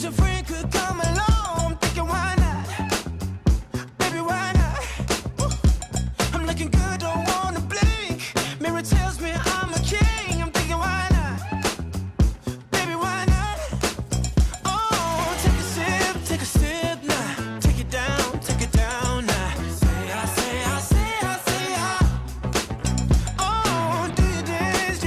your friend could come along. I'm thinking, why not? Baby, why not? Ooh, I'm looking good, don't wanna blink. Mirror tells me I'm a king. I'm thinking, why not? Baby, why not? Oh, take a sip now. Take it down now. Say, I say, I say, I say, I. Oh, do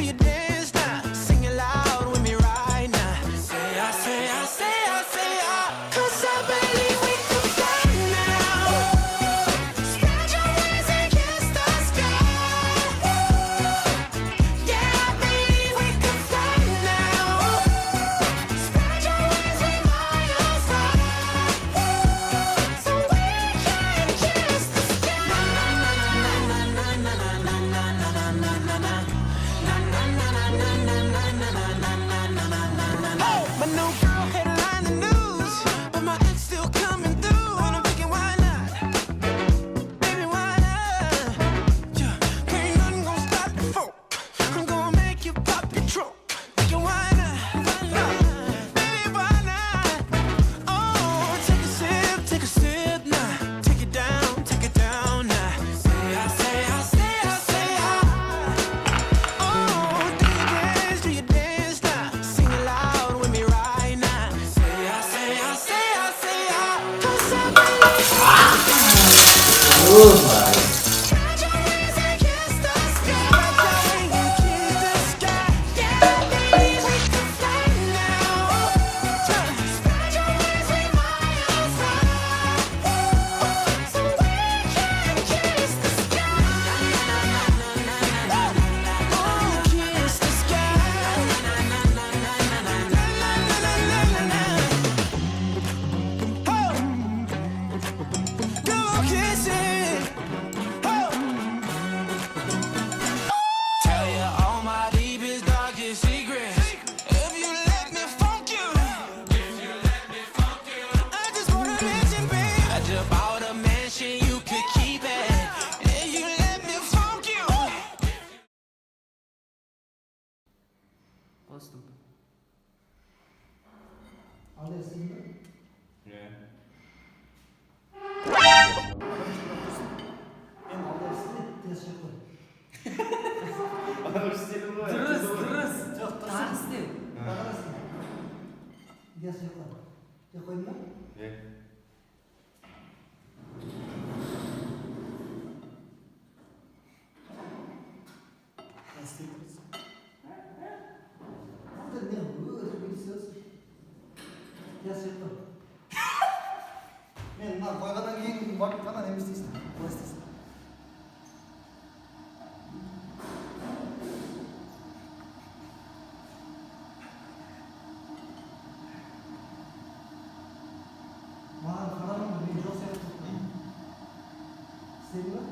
you dance now? Sing it loud with me right now. Say, I say, I say, I say, I. 'Cause I believe we can fly now. Spread your wings and kiss the sky. Yeah, I believe we can fly now. Spread your wings and miles high. So we can kiss the sky. Na na na na na na na na na na na. My new girl headline the news, but my ex still coming through, and I'm thinking, why not? Baby, why not? Yeah, ain't nothing gonna stop the funk. I'm gonna make you pop your trunk. Thinking, why not? Why not? Baby, why not? Oh, take a sip now. Take it down now. Say, I say, I say, I say, I. Oh, do you dance now? Sing it loud with me right now. Say, I say, I say, I say, I. 'Cause I believe spread your wings and kiss the sky. Kiss the sky. Yeah, I believe we can fly now. Spread your wings and miles high. So we can kiss the sky. Oh, kiss the sky. Go kiss it. Tell you all my deepest, darkest secrets. If you let me funk you. I just wanna let you be. I just bought a mansion, you could keep it. If you let me funk you. Bastım. Alırsın mı? Ne? Ben alırsın da ters yapar. Dırız. Yok, ters. Tanesi. Alırsın. Ters yapar. Ya koyayım mı? Ne? Ters yaparız. Burada ne olur? Bir söz. Ters yapar. Men mына қойғаннан кейін барып қана не істейсің? Қалай істейсің? Маған қарадың ба? Мен жоқ сияқты тұрмын. Істедің ба?